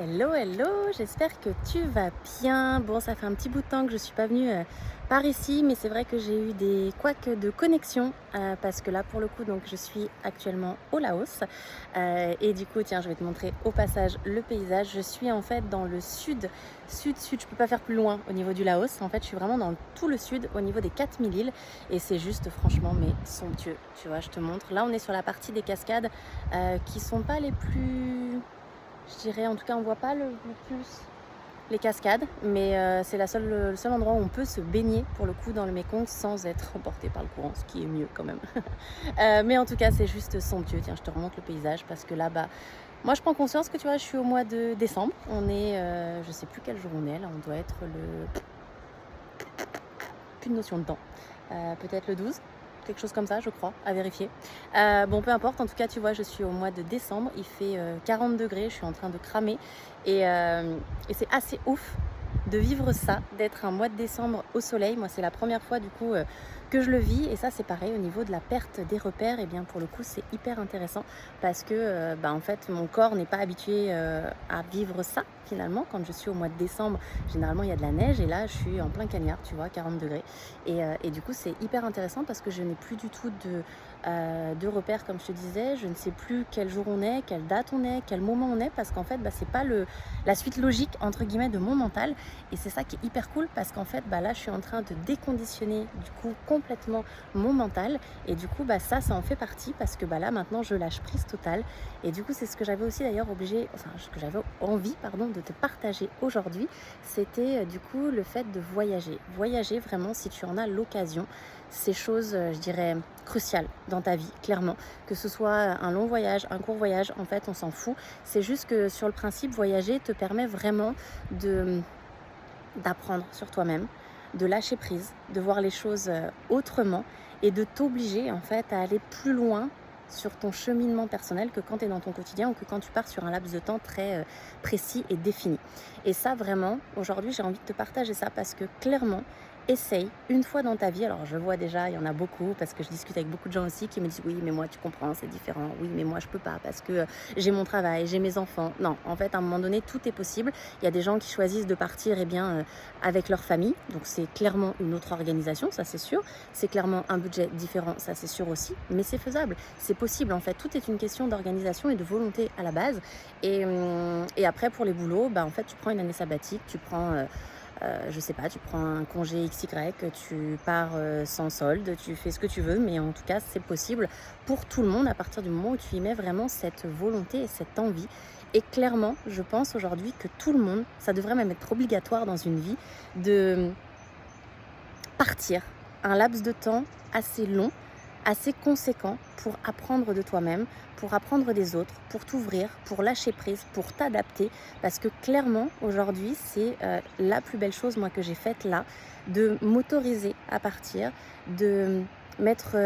Hello, hello, j'espère que tu vas bien. Bon, ça fait un petit bout de temps que je suis pas venue par ici, mais c'est vrai que j'ai eu des couacs de connexion parce que là, pour le coup, donc je suis actuellement au Laos et du coup, tiens, je vais te montrer au passage le paysage. Je suis en fait dans le sud, sud. Je peux pas faire plus loin au niveau du Laos. En fait, je suis vraiment dans tout le sud, au niveau des 4000 îles, et c'est juste, franchement, mais somptueux. Tu vois, je te montre. Là, on est sur la partie des cascades qui sont pas les plus, je dirais, en tout cas, on voit pas le plus les cascades, mais c'est le seul endroit où on peut se baigner pour le coup dans le Mékong sans être emporté par le courant, ce qui est mieux quand même. Mais en tout cas, c'est juste somptueux. Tiens, je te remonte le paysage parce que là-bas, moi je prends conscience que tu vois, je suis au mois de décembre. On est, je sais plus quel jour on est là, on doit être le. Plus de notion de temps. Peut-être le 12, quelque chose comme ça, je crois, à vérifier. Bon, peu importe, en tout cas, tu vois, je suis au mois de décembre, il fait 40 degrés, je suis en train de cramer, et c'est assez ouf de vivre ça, d'être un mois de décembre au soleil. Moi, c'est la première fois, du coup, que je le vis, et ça, c'est pareil, au niveau de la perte des repères, et bien, pour le coup, c'est hyper intéressant, parce que, en fait, mon corps n'est pas habitué à vivre ça, finalement. Quand je suis au mois de décembre, généralement, il y a de la neige, et là, je suis en plein cagnard, tu vois, 40 degrés. Et du coup, c'est hyper intéressant parce que je n'ai plus du tout de repères, comme je te disais. Je ne sais plus quel jour on est, quelle date on est, quel moment on est, parce qu'en fait, c'est pas la suite logique, entre guillemets, de mon mental. Et c'est ça qui est hyper cool parce qu'en fait, là, je suis en train de déconditionner, du coup, complètement mon mental. Et du coup, ça en fait partie parce que là, maintenant, je lâche prise totale. Et du coup, c'est ce que j'avais aussi d'ailleurs ce que j'avais envie, pardon, de te partager aujourd'hui. C'était du coup le fait de voyager. Voyager vraiment, si tu en as l'occasion, c'est chose, je dirais, cruciale dans ta vie, clairement. Que ce soit un long voyage, un court voyage, en fait, on s'en fout. C'est juste que sur le principe, voyager te permet vraiment d'apprendre sur toi-même, de lâcher prise, de voir les choses autrement et de t'obliger en fait à aller plus loin sur ton cheminement personnel que quand tu es dans ton quotidien ou que quand tu pars sur un laps de temps très précis et défini. Et ça vraiment, aujourd'hui j'ai envie de te partager ça parce que clairement, essaye une fois dans ta vie. Alors je vois déjà, il y en a beaucoup parce que je discute avec beaucoup de gens aussi qui me disent oui mais moi tu comprends c'est différent, oui mais moi je peux pas parce que j'ai mon travail, j'ai mes enfants. Non, en fait à un moment donné tout est possible. Il y a des gens qui choisissent de partir avec leur famille, donc c'est clairement une autre organisation, ça c'est sûr. C'est clairement un budget différent, ça c'est sûr aussi, mais c'est faisable, c'est possible en fait. Tout est une question d'organisation et de volonté à la base. Et après pour les boulots, en fait tu prends une année sabbatique, tu prends je sais pas, tu prends un congé XY, tu pars sans solde, tu fais ce que tu veux, mais en tout cas, c'est possible pour tout le monde à partir du moment où tu y mets vraiment cette volonté et cette envie. Et clairement, je pense aujourd'hui que tout le monde, ça devrait même être obligatoire dans une vie, de partir un laps de temps assez long, assez conséquent pour apprendre de toi-même, pour apprendre des autres, pour t'ouvrir, pour lâcher prise, pour t'adapter. Parce que clairement, aujourd'hui, c'est la plus belle chose, moi, que j'ai faite là, de m'autoriser à partir, de m'être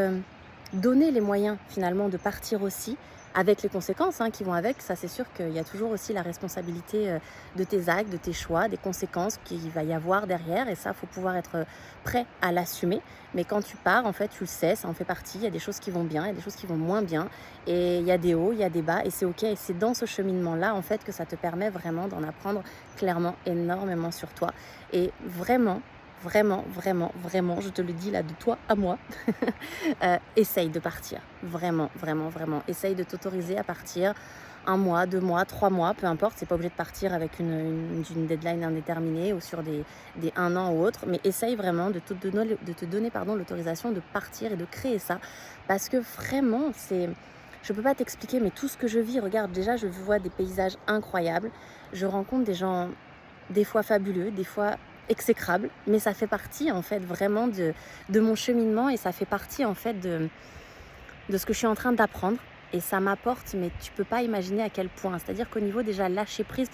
donné les moyens, finalement, de partir aussi, avec les conséquences qui vont avec. Ça, c'est sûr qu'il y a toujours aussi la responsabilité de tes actes, de tes choix, des conséquences qu'il va y avoir derrière. Et ça, il faut pouvoir être prêt à l'assumer. Mais quand tu pars, en fait, tu le sais, ça en fait partie. Il y a des choses qui vont bien, il y a des choses qui vont moins bien. Et il y a des hauts, il y a des bas. Et c'est OK. Et c'est dans ce cheminement-là, en fait, que ça te permet vraiment d'en apprendre clairement énormément sur toi. Et vraiment, vraiment, vraiment, vraiment, je te le dis là de toi à moi, essaye de partir. Vraiment, vraiment, vraiment. Essaye de t'autoriser à partir 1 mois, 2 mois, 3 mois, peu importe. C'est pas obligé de partir avec une deadline indéterminée ou sur des 1 an ou autre. Mais essaye vraiment de te donner l'autorisation de partir et de créer ça. Parce que vraiment, je peux pas t'expliquer, mais tout ce que je vis, regarde, déjà, je vois des paysages incroyables. Je rencontre des gens, des fois fabuleux, des fois exécrable, mais ça fait partie en fait vraiment de mon cheminement et ça fait partie en fait de ce que je suis en train d'apprendre et ça m'apporte, mais tu peux pas imaginer à quel point. C'est-à-dire qu'au niveau déjà lâcher prise,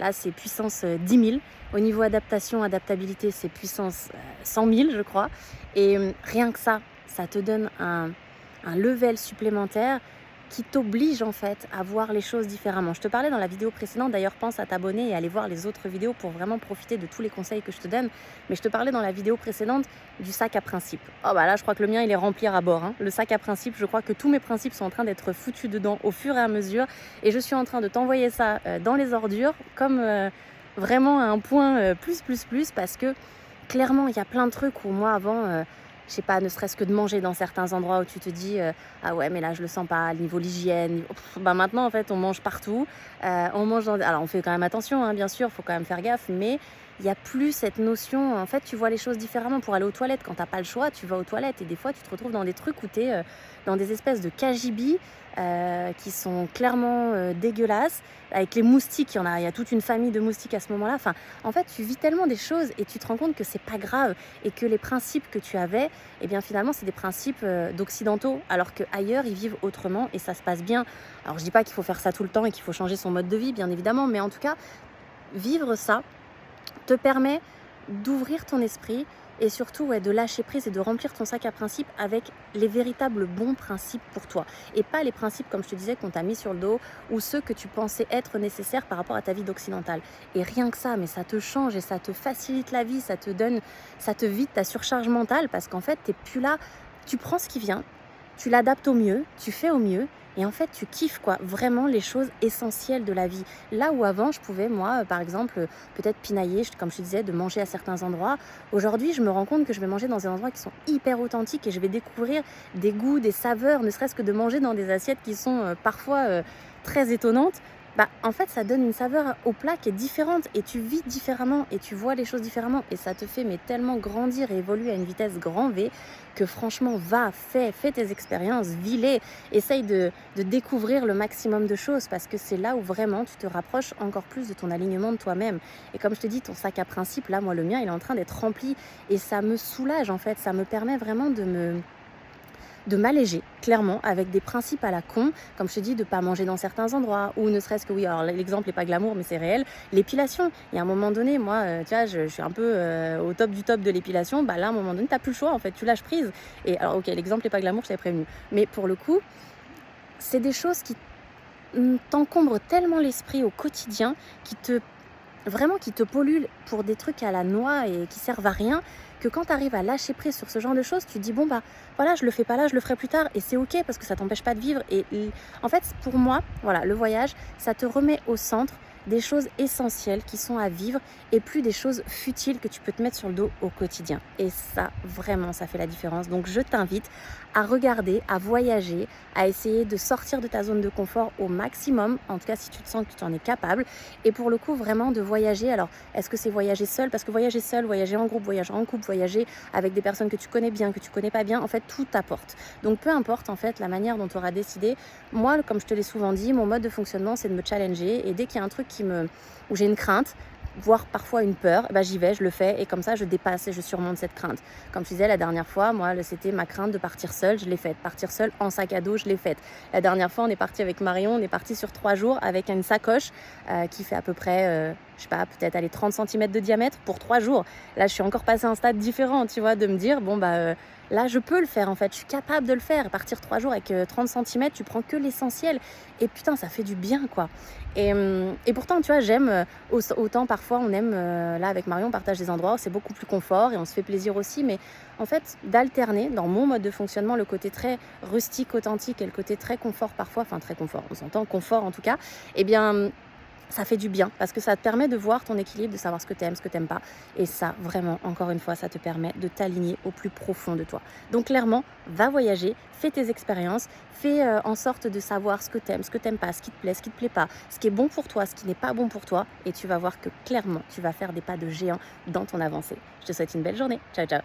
là c'est puissance 10 000. Au niveau adaptation, adaptabilité, c'est puissance 100 000 je crois. Et rien que ça te donne un level supplémentaire qui t'oblige en fait à voir les choses différemment. Je te parlais dans la vidéo précédente, d'ailleurs pense à t'abonner et aller voir les autres vidéos pour vraiment profiter de tous les conseils que je te donne. Mais je te parlais dans la vidéo précédente du sac à principe. Oh bah là je crois que le mien il est rempli à bord, hein. Le sac à principe, je crois que tous mes principes sont en train d'être foutus dedans au fur et à mesure et je suis en train de t'envoyer ça dans les ordures comme vraiment à un point plus parce que clairement il y a plein de trucs où moi avant... je sais pas, ne serait-ce que de manger dans certains endroits où tu te dis ah ouais mais là je le sens pas, niveau l'hygiène, bah maintenant en fait on mange partout, on mange dans... alors on fait quand même attention hein, bien sûr, faut quand même faire gaffe, mais il n'y a plus cette notion, en fait tu vois les choses différemment. Pour aller aux toilettes, quand t'as pas le choix, tu vas aux toilettes et des fois tu te retrouves dans des trucs où tu es dans des espèces de cagibis qui sont clairement dégueulasses, avec les moustiques, il y a toute une famille de moustiques à ce moment-là. Enfin, en fait, tu vis tellement des choses et tu te rends compte que c'est pas grave et que les principes que tu avais, eh bien finalement, c'est des principes d'occidentaux, alors qu'ailleurs, ils vivent autrement et ça se passe bien. Alors, je dis pas qu'il faut faire ça tout le temps et qu'il faut changer son mode de vie, bien évidemment, mais en tout cas, vivre ça te permet d'ouvrir ton esprit et surtout de lâcher prise et de remplir ton sac à principes avec les véritables bons principes pour toi. Et pas les principes, comme je te disais, qu'on t'a mis sur le dos ou ceux que tu pensais être nécessaires par rapport à ta vie d'occidentale. Et rien que ça, mais ça te change et ça te facilite la vie, ça te vide ta surcharge mentale parce qu'en fait, t'es plus là, tu prends ce qui vient, tu l'adaptes au mieux, tu fais au mieux. Et en fait, tu kiffes quoi, vraiment les choses essentielles de la vie. Là où avant, je pouvais, moi, par exemple, peut-être pinailler, comme je te disais, de manger à certains endroits. Aujourd'hui, je me rends compte que je vais manger dans des endroits qui sont hyper authentiques et je vais découvrir des goûts, des saveurs, ne serait-ce que de manger dans des assiettes qui sont parfois très étonnantes. Bah, en fait, ça donne une saveur au plat qui est différente et tu vis différemment et tu vois les choses différemment et ça te fait mais tellement grandir et évoluer à une vitesse grand V que franchement, fais tes expériences, vis-les, essaye de découvrir le maximum de choses parce que c'est là où vraiment tu te rapproches encore plus de ton alignement de toi-même. Et comme je te dis, ton sac à principe, là, moi, le mien, il est en train d'être rempli et ça me soulage en fait, ça me permet vraiment de m'alléger, clairement, avec des principes à la con, comme je te dis, de ne pas manger dans certains endroits, ou ne serait-ce que, oui, alors l'exemple n'est pas glamour, mais c'est réel, l'épilation. Il y a un moment donné, moi, tu vois, je suis un peu au top du top de l'épilation, bah là, à un moment donné, tu n'as plus le choix, en fait, tu lâches prise. Et alors, ok, l'exemple n'est pas glamour, je t'avais prévenu. Mais pour le coup, c'est des choses qui t'encombrent tellement l'esprit au quotidien, qui te polluent pour des trucs à la noix et qui servent à rien, que quand tu arrives à lâcher prise sur ce genre de choses, tu te dis bon bah voilà, je le fais pas là, je le ferai plus tard et c'est ok parce que ça t'empêche pas de vivre. Et en fait, pour moi, voilà, le voyage, ça te remet au centre des choses essentielles qui sont à vivre et plus des choses futiles que tu peux te mettre sur le dos au quotidien. Et ça, vraiment, ça fait la différence. Donc je t'invite à regarder, à voyager, à essayer de sortir de ta zone de confort au maximum, en tout cas si tu te sens que tu en es capable. Et pour le coup, vraiment de voyager. Alors, est-ce que c'est voyager seul? Parce que voyager seul, voyager en groupe, voyager en couple, voyager avec des personnes que tu connais bien, que tu connais pas bien, en fait, tout t'apporte. Donc peu importe en fait la manière dont tu auras décidé. Moi, comme je te l'ai souvent dit, mon mode de fonctionnement, c'est de me challenger et dès qu'il y a un truc où j'ai une crainte, voire parfois une peur, bah j'y vais, je le fais et comme ça je dépasse et je surmonte cette crainte. Comme je disais la dernière fois, moi c'était ma crainte de partir seule, je l'ai faite. Partir seule en sac à dos, je l'ai faite. La dernière fois on est parti avec Marion, on est parti sur 3 jours avec une sacoche qui fait à peu près, je sais pas, peut-être aller 30 cm de diamètre pour 3 jours. Là je suis encore passée à un stade différent, tu vois, de me dire bon bah là je peux le faire en fait, je suis capable de le faire. Partir 3 jours avec 30 cm, tu prends que l'essentiel et putain ça fait du bien quoi. Et pourtant tu vois j'aime autant parfois on aime là avec Marion on partage des endroits où c'est beaucoup plus confort et on se fait plaisir aussi, mais en fait d'alterner dans mon mode de fonctionnement le côté très rustique, authentique et le côté très confort parfois, enfin très confort, on s'entend confort en tout cas, et bien ça fait du bien parce que ça te permet de voir ton équilibre, de savoir ce que t'aimes, ce que t'aimes pas. Et ça, vraiment, encore une fois, ça te permet de t'aligner au plus profond de toi. Donc clairement, va voyager, fais tes expériences, fais en sorte de savoir ce que t'aimes pas, ce qui te plaît, ce qui te plaît pas, ce qui est bon pour toi, ce qui n'est pas bon pour toi. Et tu vas voir que clairement, tu vas faire des pas de géant dans ton avancée. Je te souhaite une belle journée. Ciao, ciao.